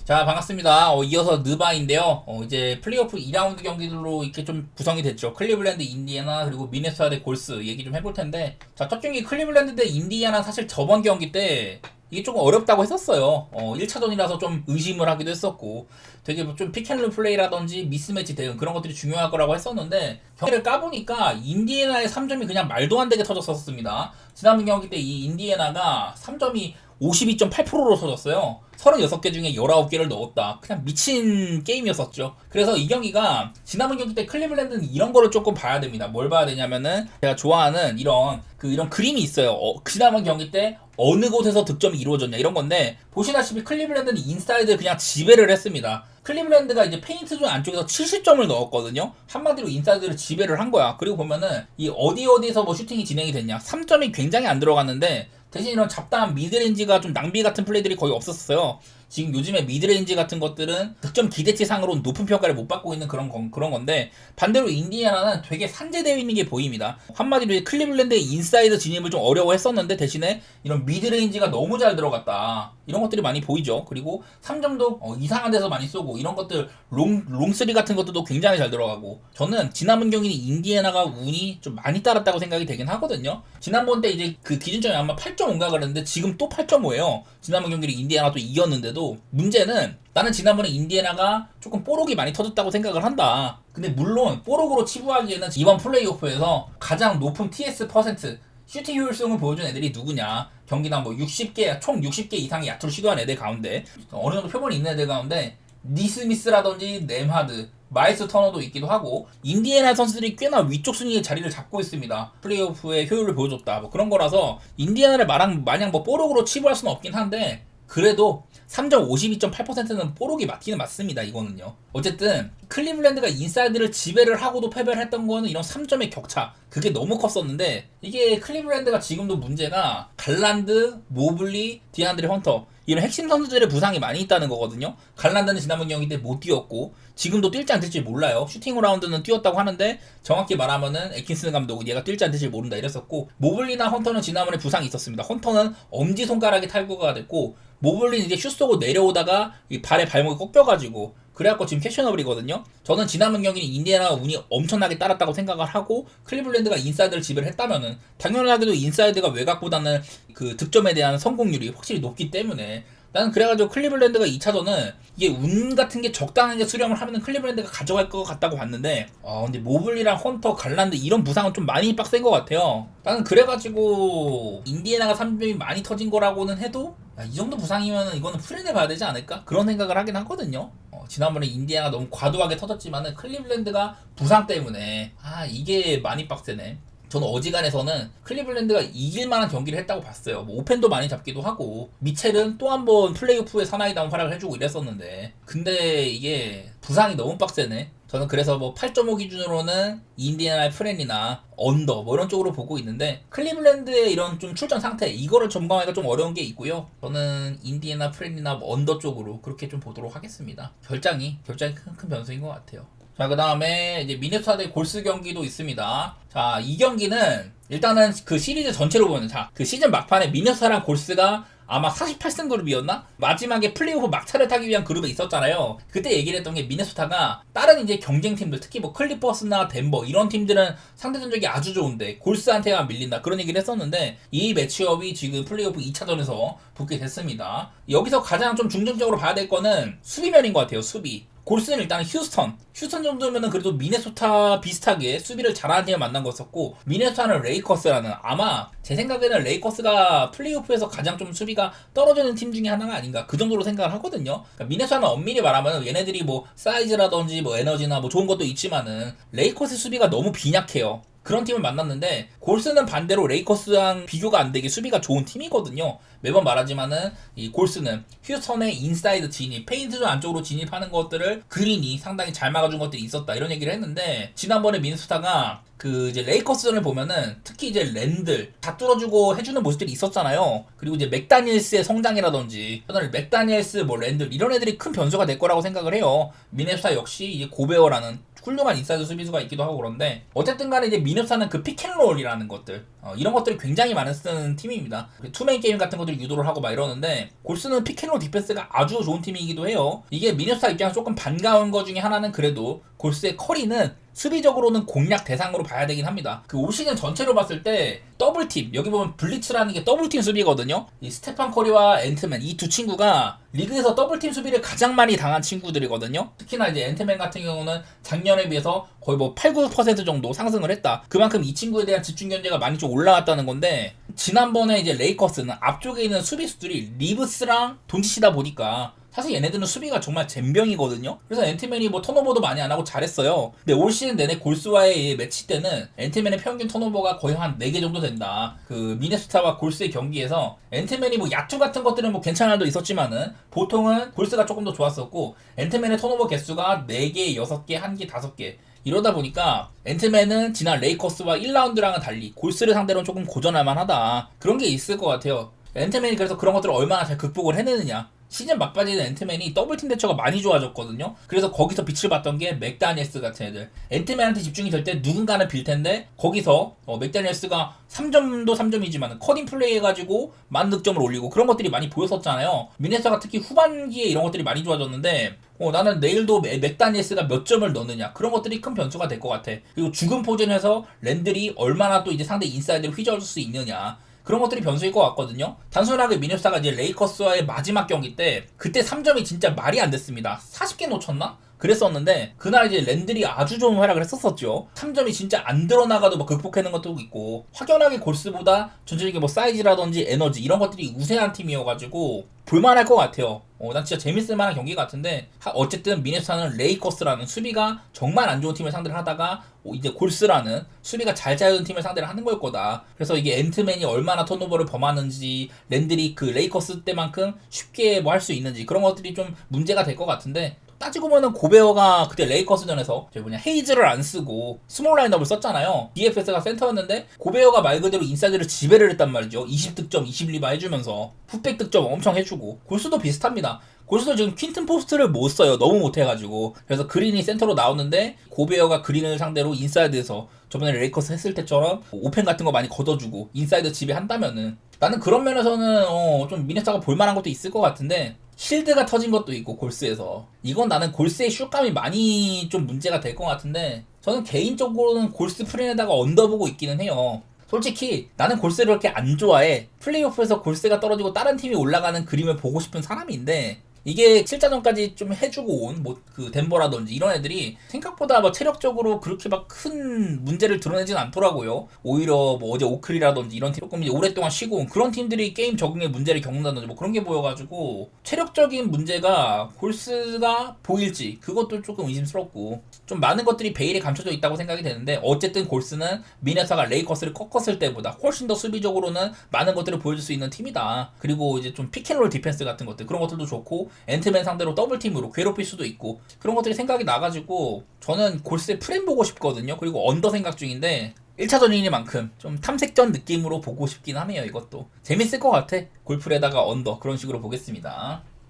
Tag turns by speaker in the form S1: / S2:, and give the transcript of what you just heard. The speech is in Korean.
S1: 자, 반갑습니다. 이어서 느바인데요. 이제 플레이오프 2라운드 경기들로 이렇게 좀 구성이 됐죠. 클리블랜드, 인디애나, 그리고 미네소타 대 골스 얘기 좀 해볼 텐데. 자, 첫 경기 클리블랜드 대 인디애나 사실 저번 경기 때 이게 조금 어렵다고 했었어요. 1차전이라서 좀 의심을 하기도 했었고, 되게 뭐좀 픽앤롤 플레이라든지 미스매치 대응 그런 것들이 중요할 거라고 했었는데, 경기를 까보니까 인디애나의 3점이 그냥 말도 안 되게 터졌었습니다. 지난번 경기 때 이 인디애나가 3점이 52.8%로 터졌어요. 36개 중에 19개를 넣었다. 그냥 미친 게임이었었죠. 그래서 이 경기가 지난번 경기 때 클리블랜드는 이런 거를 조금 봐야 됩니다. 뭘 봐야 되냐면은 제가 좋아하는 이런 그림이 있어요. 지난번 경기 때 어느 곳에서 득점이 이루어졌냐 이런 건데, 보시다시피 클리블랜드는 인사이드 그냥 지배를 했습니다. 클리블랜드가 이제 페인트 존 안쪽에서 70점을 넣었거든요. 한마디로 인사이드를 지배를 한 거야. 그리고 보면은 이 어디에서 뭐 슈팅이 진행이 됐냐, 3점이 굉장히 안 들어갔는데 대신 이런 잡다한 미드레인지가 좀 낭비 같은 플레이들이 거의 없었어요. 지금 요즘에 미드레인지 같은 것들은 득점 기대치상으로 높은 평가를 못 받고 있는 그런 건데, 반대로 인디애나는 되게 산재되어 있는 게 보입니다. 한마디로 클리블랜드의 인사이드 진입을 좀 어려워했었는데 대신에 이런 미드레인지가 너무 잘 들어갔다, 이런 것들이 많이 보이죠. 그리고 3점도 이상한 데서 많이 쏘고, 이런 것들 롱3 같은 것들도 굉장히 잘 들어가고, 저는 지난번 경기는 인디애나가 운이 좀 많이 따랐다고 생각이 되긴 하거든요. 지난번 때 이제 그 기준점이 아마 8.5인가 그랬는데 지금 또 8.5예요. 지난번 경기를 인디애나가 또 이겼는데도, 문제는 나는 지난번에 인디애나가 조금 뽀록이 많이 터졌다고 생각을 한다. 근데 물론 뽀록으로 치부하기에는 이번 플레이오프에서 가장 높은 TS 퍼센트 슈팅 효율성을 보여준 애들이 누구냐, 경기당 뭐 60개, 총 60개 이상의 야투를 시도한 애들 가운데 어느 정도 표본이 있는 애들 가운데 니스미스라든지 nem하드, 마일스 터너도 있기도 하고, 인디애나 선수들이 꽤나 위쪽 순위의 자리를 잡고 있습니다. 플레이오프의 효율을 보여줬다, 뭐 그런 거라서 인디애나를 마냥 뭐 뽀록으로 치부할 수는 없긴 한데, 그래도 3점 52.8%는 뽀록이 맞기는 맞습니다. 이거는요. 어쨌든 클리블랜드가 인사이드를 지배를 하고도 패배를 했던 거는 이런 3점의 격차, 그게 너무 컸었는데, 이게 클리블랜드가 지금도 문제가 갈란드, 모블리, 디안드레 헌터 이런 핵심 선수들의 부상이 많이 있다는 거거든요. 갈란드는 지난번 경기 때 못 뛰었고 지금도 뛸지 안 뛸지 몰라요. 슈팅 라운드는 뛰었다고 하는데 정확히 말하면은 에킨슨 감독은 얘가 뛸지 안 뛸지 모른다 이랬었고, 모블리나 헌터는 지난번에 부상이 있었습니다. 헌터는 엄지손가락이 탈구가 됐고, 모블리는 이제 슛 쏘고 내려오다가 이 발에 발목이 꺾여가지고, 그래갖고 지금 캐셔너블이거든요. 저는 지난번 경기는 인디애나가 운이 엄청나게 따랐다고 생각을 하고, 클리블랜드가 인사이드를 지배를 했다면은 당연하게도 인사이드가 외곽보다는 그 득점에 대한 성공률이 확실히 높기 때문에, 나는 그래가지고 클리블랜드가 2차전은 이게 운 같은 게 적당하게 수렴을 하면은 클리블랜드가 가져갈 것 같다고 봤는데, 근데 모블리랑 헌터, 갈란드 이런 부상은 좀 많이 빡센 것 같아요. 나는 그래가지고 인디애나가 3점이 많이 터진 거라고는 해도, 이 정도 부상이면 이거는 풀려내 봐야 되지 않을까? 그런 생각을 하긴 하거든요. 지난번에 인디애나가 너무 과도하게 터졌지만은 클리블랜드가 부상 때문에 이게 많이 빡세네. 저는 어지간해서는 클리블랜드가 이길 만한 경기를 했다고 봤어요. 뭐 오펜도 많이 잡기도 하고, 미첼은 또 한 번 플레이오프에 사나이다운 활약을 해주고 이랬었는데, 근데 이게 부상이 너무 빡세네. 저는 그래서 뭐 8.5 기준으로는 인디애나의 프렌이나 언더 뭐 이런 쪽으로 보고 있는데, 클리블랜드의 이런 좀 출전 상태 이거를 점검하기가 좀 어려운 게 있고요. 저는 인디애나 프렌이나 뭐 언더 쪽으로 그렇게 좀 보도록 하겠습니다. 결장이 큰 변수인 것 같아요. 자, 그 다음에 이제 미네소타 대 골스 경기도 있습니다. 자, 이 경기는 일단은 그 시리즈 전체로 보면, 그 시즌 막판에 미네소타랑 골스가 아마 48승 그룹이었나? 마지막에 플레이오프 막차를 타기 위한 그룹에 있었잖아요. 그때 얘기를 했던 게, 미네소타가 다른 이제 경쟁팀들, 특히 뭐 클리퍼스나 덴버 이런 팀들은 상대 전적이 아주 좋은데 골스한테만 밀린다, 그런 얘기를 했었는데, 이 매치업이 지금 플레이오프 2차전에서 붙게 됐습니다. 여기서 가장 좀 중점적으로 봐야 될 거는 수비면인 것 같아요. 수비. 골스는 일단 휴스턴 정도면은 그래도 미네소타 비슷하게 수비를 잘하는 팀을 만난 거였었고, 미네소타는 레이커스라는, 아마 제 생각에는 레이커스가 플레이오프에서 가장 좀 수비가 떨어지는 팀 중에 하나가 아닌가, 그 정도로 생각을 하거든요. 그러니까 미네소타는 엄밀히 말하면 얘네들이 뭐 사이즈라든지 뭐 에너지나 뭐 좋은 것도 있지만은 레이커스 수비가 너무 빈약해요. 그런 팀을 만났는데, 골스는 반대로 레이커스랑 비교가 안 되게 수비가 좋은 팀이거든요. 매번 말하지만은 이 골스는 휴스턴의 인사이드 진입, 페인트 존 안쪽으로 진입하는 것들을 그린이 상당히 잘 막아준 것들이 있었다, 이런 얘기를 했는데, 지난번에 미네소타가 그 이제 레이커스전을 보면은 특히 이제 랜들 다 뚫어주고 해주는 모습들이 있었잖아요. 그리고 이제 맥다니엘스의 성장이라든지, 저는 맥다니엘스, 뭐 랜들 이런 애들이 큰 변수가 될 거라고 생각을 해요. 미네소타 역시 이제 고베어라는 훌륭한 인사이드 수비수가 있기도 하고, 그런데 어쨌든 간에 이제 미네소타는 그 픽앤롤이라는 것들, 이런 것들이 굉장히 많은 쓰는 팀입니다. 투맨 게임 같은 것들을 유도를 하고 막 이러는데 골스는 피켓롤 디펜스가 아주 좋은 팀이기도 해요. 이게 미네소타 입장에서 조금 반가운 것 중에 하나는 그래도 골스의 커리는 수비적으로는 공략 대상으로 봐야 되긴 합니다. 그 올 시즌 전체로 봤을 때 더블팀, 여기 보면 블리츠라는 게 더블팀 수비거든요. 이 스테판 커리와 앤트맨 이 두 친구가 리그에서 더블팀 수비를 가장 많이 당한 친구들이거든요. 특히나 이제 앤트맨 같은 경우는 작년에 비해서 거의 뭐 8, 9% 정도 상승을 했다. 그만큼 이 친구에 대한 집중 견제가 많이 좀 올라갔다는 건데, 지난번에 이제 레이커스는 앞쪽에 있는 수비수들이 리브스랑 돈치시다 보니까 사실 얘네들은 수비가 정말 젬병이거든요. 그래서 앤트맨이 뭐 턴오버도 많이 안 하고 잘했어요. 근데 올 시즌 내내 골스와의 매치 때는 앤트맨의 평균 턴오버가 거의 한 4개 정도 된다. 그 미네소타와 골스의 경기에서 앤트맨이 뭐 야투 같은 것들은 뭐 괜찮은 날도 있었지만은 보통은 골스가 조금 더 좋았었고, 앤트맨의 턴오버 개수가 4개, 6개, 1개, 5개 이러다 보니까 앤트맨은 지난 레이커스와 1라운드랑은 달리 골스를 상대로는 조금 고전할 만하다. 그런 게 있을 것 같아요. 앤트맨이 그래서 그런 것들을 얼마나 잘 극복을 해내느냐. 시즌 막바지에는 앤트맨이 더블팀 대처가 많이 좋아졌거든요. 그래서 거기서 빛을 봤던 게 맥다니엘스 같은 애들. 앤트맨한테 집중이 될 때 누군가는 빌 텐데 거기서 맥다니엘스가 3점도 3점이지만 커딩 플레이 해가지고 많은 득점을 올리고 그런 것들이 많이 보였었잖아요. 미네소타가 특히 후반기에 이런 것들이 많이 좋아졌는데 나는 내일도 맥다니엘스가 몇 점을 넣느냐 그런 것들이 큰 변수가 될 것 같아. 그리고 죽은 포진에서 랜들이 얼마나 또 이제 상대 인사이드를 휘저을 수 있느냐 그런 것들이 변수일 것 같거든요. 단순하게 미네소타가 이제 레이커스와의 마지막 경기 때 그때 3점이 진짜 말이 안 됐습니다. 40개 놓쳤나? 그랬었는데 그날 이제 랜들이 아주 좋은 활약을 했었었죠. 3점이 진짜 안 들어나가도 뭐 극복하는 것도 있고 확연하게 골스보다 전체적인 뭐 사이즈라든지 에너지 이런 것들이 우세한 팀이어가지고 볼만할 것 같아요. 난 진짜 재밌을 만한 경기 같은데 어쨌든 미네소타는 레이커스라는 수비가 정말 안 좋은 팀을 상대를 하다가 이제 골스라는 수비가 잘 짜여진 팀을 상대를 하는 걸 거다. 그래서 이게 앤트맨이 얼마나 턴오버를 범하는지 랜들이 그 레이커스 때만큼 쉽게 뭐 할 수 있는지 그런 것들이 좀 문제가 될 것 같은데 따지고 보면 고베어가 그때 레이커스전에서 헤이즈를 안 쓰고 스몰 라인업을 썼잖아요. DFS가 센터였는데 고베어가 말 그대로 인사이드를 지배를 했단 말이죠. 20득점 20리바 해주면서 풋백 득점 엄청 해주고 골스도 비슷합니다. 골스도 지금 퀸튼 포스트를 못 써요. 너무 못해가지고. 그래서 그린이 센터로 나오는데 고베어가 그린을 상대로 인사이드에서 저번에 레이커스 했을 때처럼 오펜 같은 거 많이 걷어주고 인사이드 지배한다면은 나는 그런 면에서는 좀 미네소타가 볼만한 것도 있을 것 같은데 실드가 터진 것도 있고 골스에서 이건 나는 골스의 슛감이 많이 좀 문제가 될 것 같은데 저는 개인적으로는 골스 프린에다가 언더보고 있기는 해요. 솔직히 나는 골스를 그렇게 안 좋아해. 플레이오프에서 골스가 떨어지고 다른 팀이 올라가는 그림을 보고 싶은 사람인데 이게 7자전까지 좀 해주고 온 뭐 그 덴버라든지 이런 애들이 생각보다 뭐 체력적으로 그렇게 막 큰 문제를 드러내진 않더라고요. 오히려 뭐 어제 오클이라든지 이런 팀 조금 이제 오랫동안 쉬고 온 그런 팀들이 게임 적응에 문제를 겪는다든지 뭐 그런 게 보여가지고 체력적인 문제가 골스가 보일지 그것도 조금 의심스럽고 좀 많은 것들이 베일에 감춰져 있다고 생각이 되는데 어쨌든 골스는 미네소타가 레이커스를 꺾었을 때보다 훨씬 더 수비적으로는 많은 것들을 보여줄 수 있는 팀이다. 그리고 이제 좀 피켄롤 디펜스 같은 것들 그런 것들도 좋고 앤트맨 상대로 더블팀으로 괴롭힐 수도 있고 그런 것들이 생각이 나가지고 저는 골스의 프렘 보고 싶거든요. 그리고 언더 생각 중인데 1차전이니만큼 좀 탐색전 느낌으로 보고 싶긴 하네요. 이것도 재밌을 것 같아. 골프에다가 언더 그런 식으로 보겠습니다.